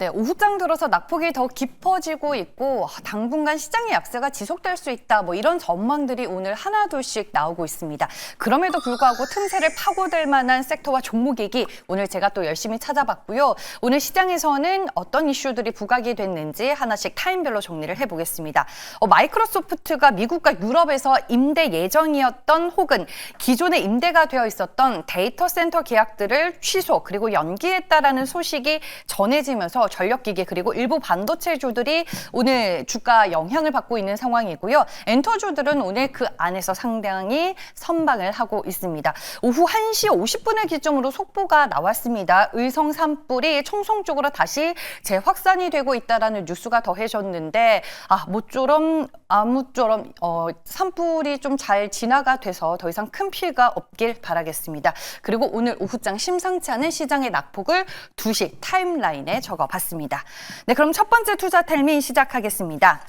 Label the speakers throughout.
Speaker 1: 네, 오후장 들어서 낙폭이 더 깊어지고 있고 당분간 시장의 약세가 지속될 수 있다. 이런 전망들이 오늘 하나둘씩 나오고 있습니다. 그럼에도 불구하고 틈새를 파고들 만한 섹터와 종목이기 오늘 제가 또 열심히 찾아봤고요. 오늘 시장에서는 어떤 이슈들이 부각이 됐는지 하나씩 타임별로 정리를 해보겠습니다. 마이크로소프트가 미국과 유럽에서 임대 예정이었던 혹은 기존에 임대가 되어 있었던 데이터 센터 계약들을 취소 그리고 연기했다라는 소식이 전해지면서 전력기기 그리고 일부 반도체주들이 오늘 주가 영향을 받고 있는 상황이고요. 엔터주들은 오늘 그 안에서 상당히 선방을 하고 있습니다. 오후 1시 50분을 기점으로 속보가 나왔습니다. 의성 산불이 청송 쪽으로 다시 재확산이 되고 있다라는 뉴스가 더해졌는데 모쪼록 아무쪼록 산불이 좀 잘 진화가 돼서 더 이상 큰 피해가 없길 바라겠습니다. 그리고 오늘 오후장 심상치 않은 시장의 낙폭을 2시 타임라인에 적어봤습니다. 네, 그럼 첫 번째 투자 텔미 시작하겠습니다.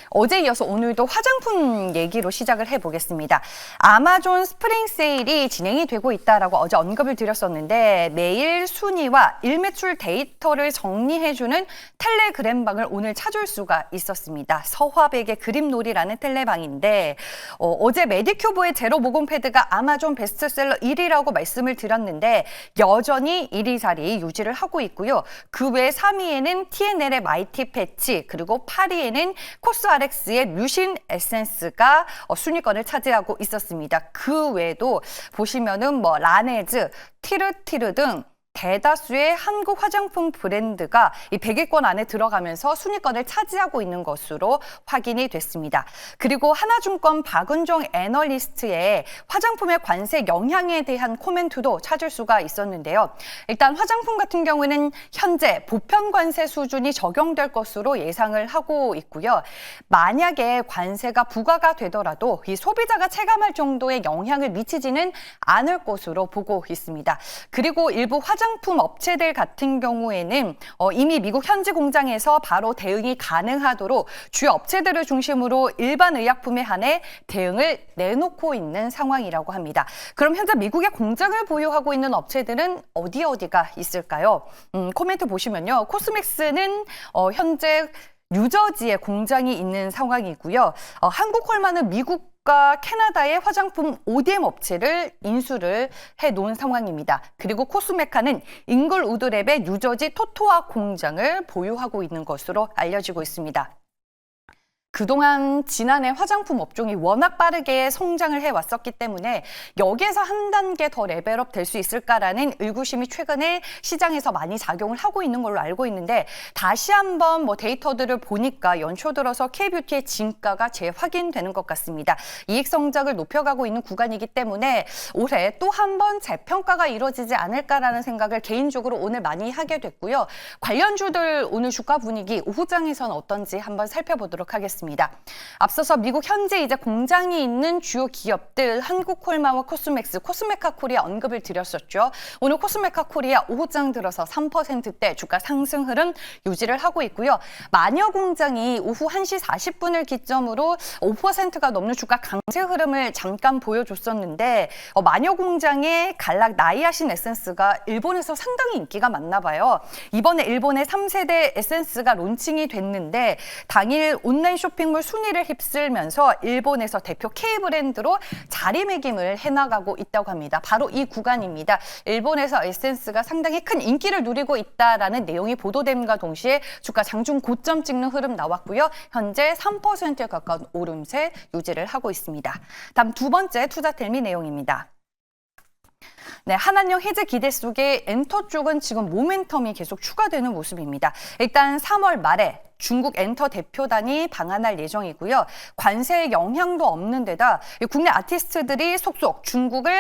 Speaker 1: 어제 이어서 오늘도 화장품 얘기로 시작을 해보겠습니다. 아마존 스프링 세일이 진행이 되고 있다라고 어제 언급을 드렸었는데 매일 순위와 일매출 데이터를 정리해주는 텔레그램방을 오늘 찾을 수가 있었습니다. 서화백의 그림놀이라는 텔레방인데 어제 메디큐브의 제로 모공 패드가 아마존 베스트셀러 1위라고 말씀을 드렸는데 여전히 1위 자리 유지를 하고 있고요. 그 외 3위에는 TNL의 마이티 패치 그리고 8위에는 코스RX의 뮤신 에센스가 순위권을 차지하고 있었습니다. 그 외에도 보시면은 라네즈, 티르티르 등 대다수의 한국 화장품 브랜드가 이 100위권 안에 들어가면서 순위권을 차지하고 있는 것으로 확인이 됐습니다. 그리고 하나증권 박은종 애널리스트의 화장품의 관세 영향에 대한 코멘트도 찾을 수가 있었는데요. 일단 화장품 같은 경우에는 현재 보편 관세 수준이 적용될 것으로 예상을 하고 있고요. 만약에 관세가 부과가 되더라도 이 소비자가 체감할 정도의 영향을 미치지는 않을 것으로 보고 있습니다. 그리고 일부 화장품 업체들 같은 경우에는 이미 미국 현지 공장에서 바로 대응이 가능하도록 주요 업체들을 중심으로 일반 의약품에 한해 대응을 내놓고 있는 상황이라고 합니다. 그럼 현재 미국에 공장을 보유하고 있는 업체들은 어디가 있을까요? 코멘트 보시면요. 코스맥스는 현재 뉴저지에 공장이 있는 상황이고요. 한국콜마는 미국 캐나다의 화장품 ODM 업체를 인수를 해놓은 상황입니다. 그리고 코스메카는 잉글우드랩의 뉴저지 토토와 공장을 보유하고 있는 것으로 알려지고 있습니다. 그동안 지난해 화장품 업종이 워낙 빠르게 성장을 해왔었기 때문에 여기에서 한 단계 더 레벨업 될 수 있을까라는 의구심이 최근에 시장에서 많이 작용을 하고 있는 걸로 알고 있는데 다시 한번 데이터들을 보니까 연초 들어서 K뷰티의 진가가 재확인되는 것 같습니다. 이익 성장을 높여가고 있는 구간이기 때문에 올해 또 한 번 재평가가 이루어지지 않을까라는 생각을 개인적으로 오늘 많이 하게 됐고요. 관련주들 오늘 주가 분위기 오후장에서는 어떤지 한번 살펴보도록 하겠습니다. 앞서서 미국 현재 이제 공장이 있는 주요 기업들 한국콜마와 코스맥스, 코스메카 코리아 언급을 드렸었죠. 오늘 코스메카 코리아 오후장 들어서 3%대 주가 상승 흐름 유지를 하고 있고요. 마녀공장이 오후 1시 40분을 기점으로 5%가 넘는 주가 강세 흐름을 잠깐 보여줬었는데 마녀공장의 갈락 나이아신 에센스가 일본에서 상당히 인기가 많나 봐요. 이번에 일본의 3세대 에센스가 론칭이 됐는데 당일 온라인 쇼핑몰 순위를 휩쓸면서 일본에서 대표 K브랜드로 자리매김을 해나가고 있다고 합니다. 바로 이 구간입니다. 일본에서 에센스가 상당히 큰 인기를 누리고 있다라는 내용이 보도됨과 동시에 주가 장중 고점 찍는 흐름 나왔고요. 현재 3%에 가까운 오름세 유지를 하고 있습니다. 다음 두 번째 투자 텔미 내용입니다. 네, 한한령 해제 기대 속에 엔터 쪽은 지금 모멘텀이 계속 추가되는 모습입니다. 일단 3월 말에 중국 엔터 대표단이 방한할 예정이고요. 관세의 영향도 없는 데다 국내 아티스트들이 속속 중국을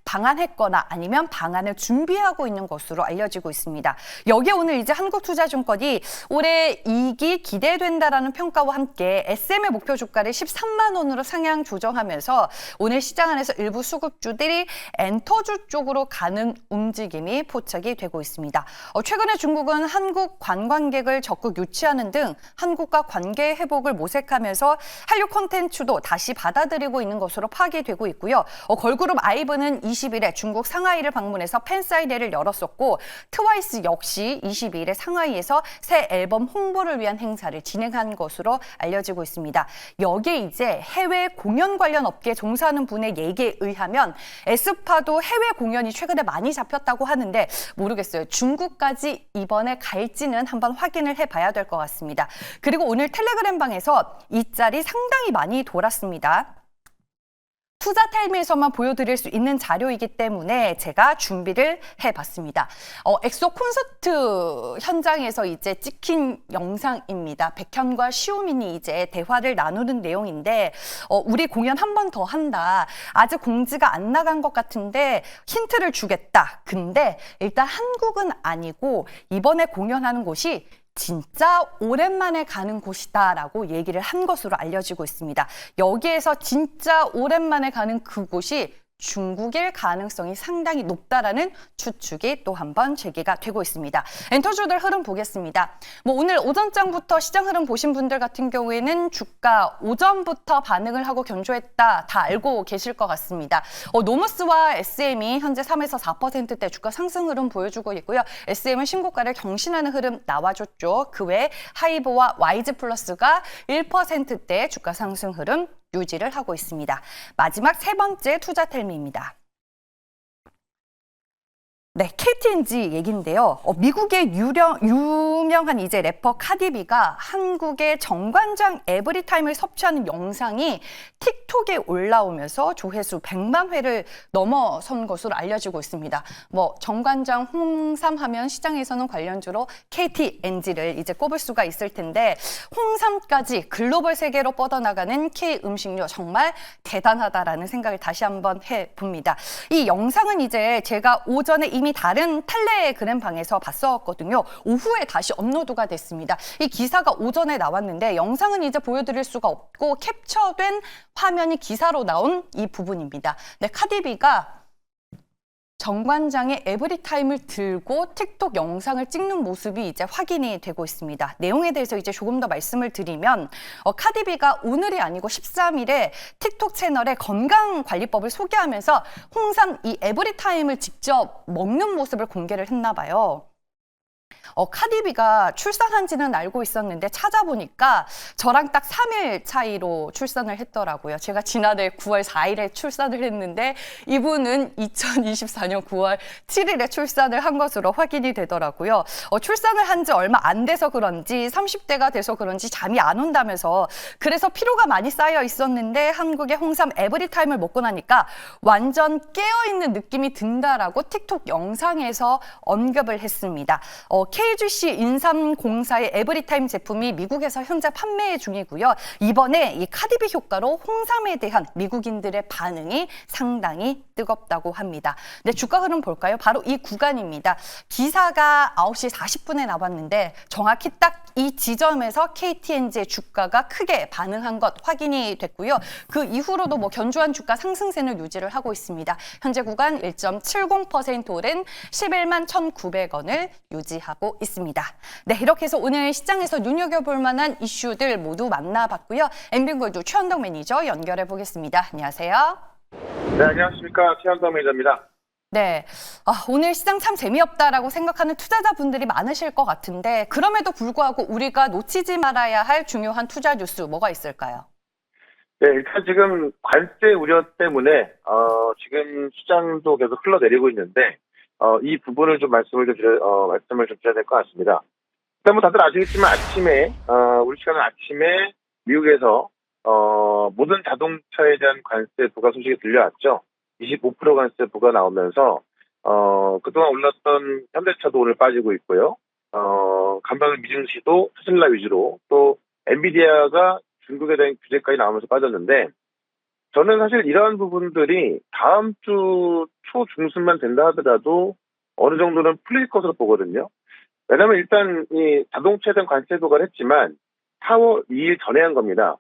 Speaker 1: 방한했거나 아니면 방한을 준비하고 있는 것으로 알려지고 있습니다. 여기에 오늘 이제 한국투자증권이 올해 이익이 기대된다라는 평가와 함께 SM의 목표 주가를 13만 원으로 상향 조정하면서 오늘 시장 안에서 일부 수급주들이 엔터주 쪽 쪽으로 가는 움직임이 포착이 되고 있습니다. 최근에 중국은 한국 관광객을 적극 유치하는 등 한국과 관계 회복을 모색하면서 한류 콘텐츠도 다시 받아들이고 있는 것으로 파악이 되고 있고요. 걸그룹 아이브는 20일에 중국 상하이를 방문해서 팬사인회를 열었었고 트와이스 역시 22일에 상하이에서 새 앨범 홍보를 위한 행사를 진행한 것으로 알려지고 있습니다. 여기에 이제 해외 공연 관련 업계에 종사하는 분의 얘기에 의하면 에스파도 해외 공연이 최근에 많이 잡혔다고 하는데 모르겠어요. 중국까지 이번에 갈지는 한번 확인을 해봐야 될 것 같습니다. 그리고 오늘 텔레그램방에서 이 짤이 상당히 많이 돌았습니다. 투자타임에서만 보여드릴 수 있는 자료이기 때문에 제가 준비를 해봤습니다. 엑소 콘서트 현장에서 이제 찍힌 영상입니다. 백현과 시우민이 이제 대화를 나누는 내용인데 우리 공연 한 번 더 한다. 아직 공지가 안 나간 것 같은데 힌트를 주겠다. 근데 일단 한국은 아니고 이번에 공연하는 곳이 진짜 오랜만에 가는 곳이다라고 얘기를 한 것으로 알려지고 있습니다. 여기에서 진짜 오랜만에 가는 그곳이 중국일 가능성이 상당히 높다라는 추측이 또 한 번 제기가 되고 있습니다. 엔터주들 흐름 보겠습니다. 오늘 오전장부터 시장 흐름 보신 분들 같은 경우에는 주가 오전부터 반응을 하고 견조했다 다 알고 계실 것 같습니다. 노무스와 SM이 현재 3에서 4%대 주가 상승 흐름 보여주고 있고요. SM은 신고가를 경신하는 흐름 나와줬죠. 그 외에 하이브와 YG 플러스가 1%대 주가 상승 흐름 유지를 하고 있습니다. 마지막 세 번째 투자 텔미입니다. 네, KT&G 얘기인데요. 미국의 유명한 이제 래퍼 카디비가 한국의 정관장 에브리타임을 섭취하는 영상이 틱톡에 올라오면서 조회수 100만 회를 넘어선 것으로 알려지고 있습니다. 정관장 홍삼 하면 시장에서는 관련주로 KT&G를 이제 꼽을 수가 있을 텐데 홍삼까지 글로벌 세계로 뻗어나가는 K 음식료 정말 대단하다라는 생각을 다시 한번 해봅니다. 이 영상은 이제 제가 오전에 이미 다른 텔레그램방에서 봤었거든요. 오후에 다시 업로드가 됐습니다. 이 기사가 오전에 나왔는데 영상은 이제 보여드릴 수가 없고 캡처된 화면이 기사로 나온 이 부분입니다. 네, 카디비가 정관장의 에브리타임을 들고 틱톡 영상을 찍는 모습이 이제 확인이 되고 있습니다. 내용에 대해서 이제 조금 더 말씀을 드리면 카디비가 오늘이 아니고 13일에 틱톡 채널에 건강관리법을 소개하면서 홍삼 이 에브리타임을 직접 먹는 모습을 공개를 했나 봐요. 카디비가 출산한지는 알고 있었는데 찾아보니까 저랑 딱 3일 차이로 출산을 했더라고요. 제가 지난해 9월 4일에 출산을 했는데 이분은 2024년 9월 7일에 출산을 한 것으로 확인이 되더라고요. 출산을 한 지 얼마 안 돼서 그런지 30대가 돼서 그런지 잠이 안 온다면서 그래서 피로가 많이 쌓여 있었는데 한국의 홍삼 에브리타임을 먹고 나니까 완전 깨어있는 느낌이 든다라고 틱톡 영상에서 언급을 했습니다. KGC 인삼공사의 에브리타임 제품이 미국에서 현재 판매 중이고요. 이번에 이 카디비 효과로 홍삼에 대한 미국인들의 반응이 상당히 뜨겁다고 합니다. 네, 주가 흐름 볼까요? 바로 이 구간입니다. 기사가 9시 40분에 나왔는데 정확히 딱 이 지점에서 KT&G의 주가가 크게 반응한 것 확인이 됐고요. 그 이후로도 견조한 주가 상승세를 유지를 하고 있습니다. 현재 구간 1.70% 오른 11만 1,900원을 유지하고 있습니다. 네, 이렇게 해서 오늘 시장에서 눈여겨볼 만한 이슈들 모두 만나봤고요. 엠빈골드 최현덕 매니저 연결해 보겠습니다. 안녕하세요.
Speaker 2: 네, 안녕하십니까. 최현덕 매니저입니다.
Speaker 1: 네, 오늘 시장 참 재미없다라고 생각하는 투자자분들이 많으실 것 같은데 그럼에도 불구하고 우리가 놓치지 말아야 할 중요한 투자 뉴스 뭐가 있을까요?
Speaker 2: 네, 일단 지금 관세 우려 때문에 지금 시장도 계속 흘러내리고 있는데 이 부분을 좀 말씀을 좀 드려야 될 것 같습니다. 일단 다들 아시겠지만 아침에 우리 시간은 아침에 미국에서 모든 자동차에 대한 관세 부과 소식이 들려왔죠. 25% 관세 부과 나오면서 그동안 올랐던 현대차도 오늘 빠지고 있고요. 간밤의 미증시도 테슬라 위주로 또 엔비디아가 중국에 대한 규제까지 나오면서 빠졌는데 저는 사실 이러한 부분들이 다음 주 초중순만 된다 하더라도 어느 정도는 풀릴 것으로 보거든요. 왜냐하면 일단 이 자동차에 대한 관세 부과를 했지만 4월 2일 전에 한 겁니다.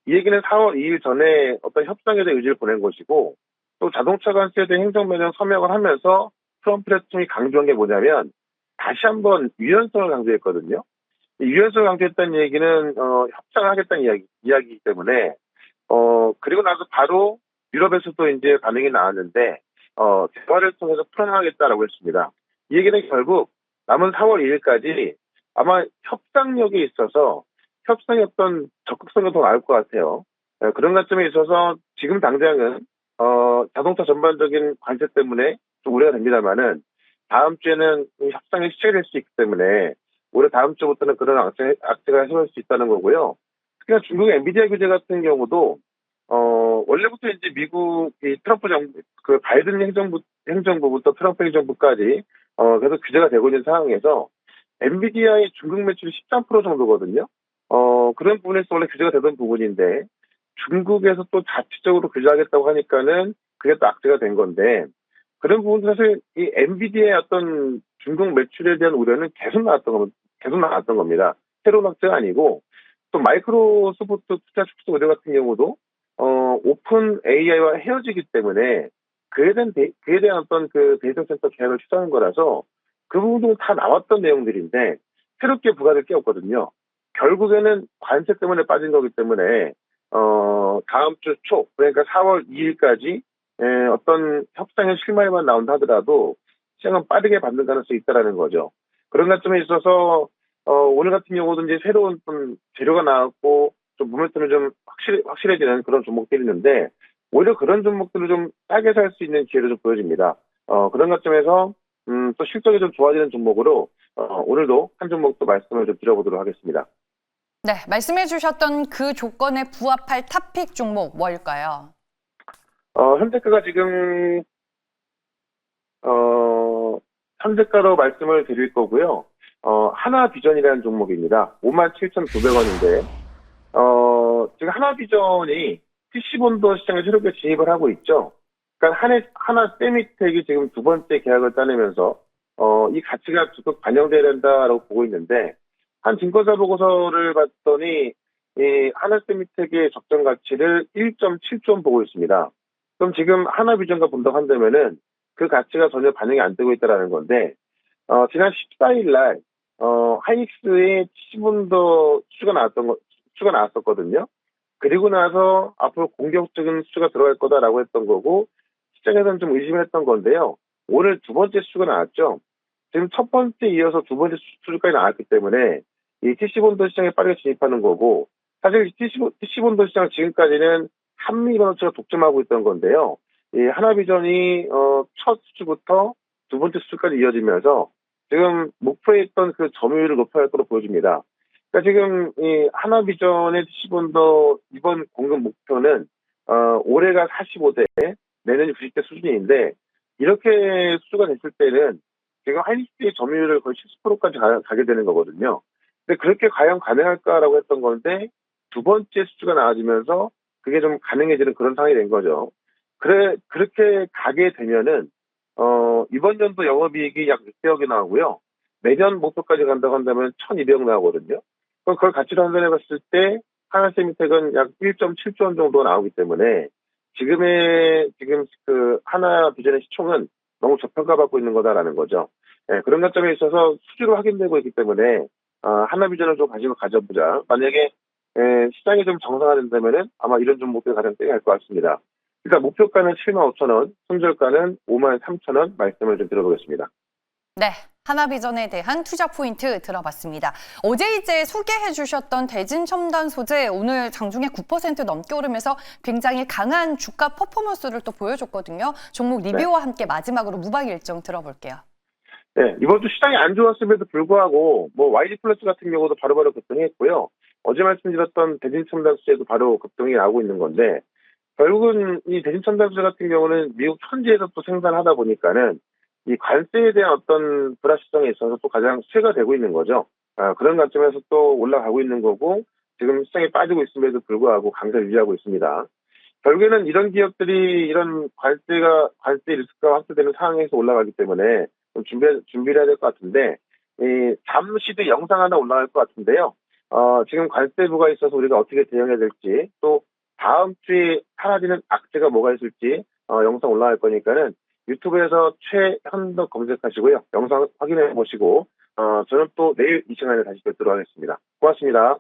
Speaker 2: 이 얘기는 4월 2일 전에 어떤 협상에 대한 의지를 보낸 것이고 또 자동차 관세에 대한 행정명령 서명을 하면서 트럼프 대통령이 강조한 게 뭐냐면 다시 한번 유연성을 강조했거든요. 이 유연성을 강조했다는 얘기는 협상을 하겠다는 이야기이기 때문에 그리고 나서 바로 유럽에서도 이제 반응이 나왔는데 대화를 통해서 풀어나가겠다라고 했습니다. 이 얘기는 결국 남은 4월 2일까지 아마 협상력에 있어서 협상의 어떤 적극성이 더 나올 것 같아요. 그런 관점에 있어서 지금 당장은 자동차 전반적인 관세 때문에 좀 우려가 됩니다만은 다음 주에는 이 협상이 시작될 수 있기 때문에 올해 다음 주부터는 그런 악재가 해소될 수 있다는 거고요. 특히나 중국의 엔비디아 규제 같은 경우도 원래부터 이제 미국 이 트럼프 정부 그 바이든 행정부부터 트럼프 행정부까지 계속 규제가 되고 있는 상황에서 엔비디아의 중국 매출이 13% 정도거든요. 그런 부분에서 원래 규제가 되던 부분인데 중국에서 또 자체적으로 규제하겠다고 하니까는 그게 또 악재가 된 건데 그런 부분 사실 이 엔비디아의 어떤 중국 매출에 대한 우려는 계속 나왔던 겁니다. 새로운 악재가 아니고 또 마이크로소프트 투자 축소 우려 같은 경우도 오픈 AI와 헤어지기 때문에 그에 대한 어떤 그 데이터 센터 계약을 취소하는 거라서 그 부분도 다 나왔던 내용들인데 새롭게 부과될 게 없거든요. 결국에는 관세 때문에 빠진 거기 때문에 다음 주 초 그러니까 4월 2일까지 어떤 협상의 실마리만 나온다 하더라도 시장은 빠르게 받는 가능성이 있다라는 거죠. 그런 관점에 있어서 오늘 같은 경우도 이제 새로운 좀 재료가 나왔고 좀 모멘텀이 좀 확실해지는 그런 종목들이 있는데 오히려 그런 종목들을 좀 싸게 살 수 있는 기회를 좀 보여집니다. 그런 관점에서 또 실적이 좀 좋아지는 종목으로 오늘도 한 종목도 말씀을 좀 드려보도록 하겠습니다.
Speaker 1: 네, 말씀해 주셨던 그 조건에 부합할 탑픽 종목 뭘까요?
Speaker 2: 현재가가 지금 현재가로 말씀을 드릴 거고요. 하나비전이라는 종목입니다. 57,900원인데 지금 하나비전이 PC본도 시장에 새롭게 진입을 하고 있죠. 그러니까 하나 세미텍이 지금 두 번째 계약을 따내면서 이 가치가 계속 반영돼야 된다라고 보고 있는데 한 증권사 보고서를 봤더니 이 하나세미텍의 적정 가치를 1.7조 원 보고 있습니다. 그럼 지금 하나비전과 본다고 한다면은 그 가치가 전혀 반영이 안 되고 있다라는 건데 지난 14일 날 하이닉스의 70분도 수가 나왔었거든요. 그리고 나서 앞으로 공격적인 수주가 들어갈 거다라고 했던 거고 시장에서는 좀 의심을 했던 건데요. 오늘 두 번째 수주가 나왔죠. 지금 첫 번째 이어서 두 번째 수주까지 나왔기 때문에 이 TC본도 시장에 빠르게 진입하는 거고 사실 TC본도 시장 지금까지는 한미전업체가 독점하고 있던 건데요. 이 하나비전이 첫 수주부터 두 번째 수주까지 이어지면서 지금 목표했던 그 점유율을 높여야 할 거로 보여집니다. 그러니까 지금 이 하나비전의 TC본도 이번 공급 목표는 올해가 45대, 내년이 90대 수준인데 이렇게 수주가 됐을 때는 지금 하이닉스의 점유율을 거의 70%까지 가게 되는 거거든요. 근데 그렇게 과연 가능할까라고 했던 건데 두 번째 수주가 나와지면서 그게 좀 가능해지는 그런 상황이 된 거죠. 그렇게 가게 되면은 이번 연도 영업이익이 약 600억이 나오고요. 내년 목표까지 간다고 한다면 1,200억 나오거든요. 그럼 그걸 가치로 환산해 봤을 때 하나세미텍은 약 1.7조 원 정도 나오기 때문에 지금 그 하나비전의 시총은 너무 저평가받고 있는 거다라는 거죠. 네, 그런 관점에 있어서 수주로 확인되고 있기 때문에 하나비전을 좀 관심을 가져보자. 만약에 시장이 좀 정상화된다면은 아마 이런 종목들이 가장 땡이 할 것 같습니다. 일단 목표가는 75,000원, 손절가는 53,000원 말씀을 좀 드려보겠습니다.
Speaker 1: 네, 하나비전에 대한 투자 포인트 들어봤습니다. 어제 이제 소개해 주셨던 대진첨단 소재 오늘 장중에 9% 넘게 오르면서 굉장히 강한 주가 퍼포먼스를 또 보여줬거든요. 종목 리뷰와 함께 마지막으로 무방 일정 들어볼게요.
Speaker 2: 네, 이번 주 시장이 안 좋았음에도 불구하고 YG 플러스 같은 경우도 바로바로 급등했고요. 어제 말씀드렸던 대진첨단 소재도 바로 급등이 나오고 있는 건데 결국은 이 대진첨단 소재 같은 경우는 미국 현지에서 또 생산하다 보니까는 이 관세에 대한 어떤 불확실성에 있어서 또 가장 수혜가 되고 있는 거죠. 그런 관점에서 또 올라가고 있는 거고 지금 시장에 빠지고 있음에도 불구하고 강세를 유지하고 있습니다. 결국에는 이런 기업들이 이런 관세 리스크가 확대되는 상황에서 올라가기 때문에 좀 준비를 해야 될 것 같은데 잠시 뒤 영상 하나 올라갈 것 같은데요. 지금 관세부가 있어서 우리가 어떻게 대응해야 될지 또 다음 주에 사라지는 악재가 뭐가 있을지 영상 올라갈 거니까는 유튜브에서 최현덕 검색하시고요. 영상 확인해 보시고 저는 또 내일 이 시간에 다시 뵙도록 하겠습니다. 고맙습니다.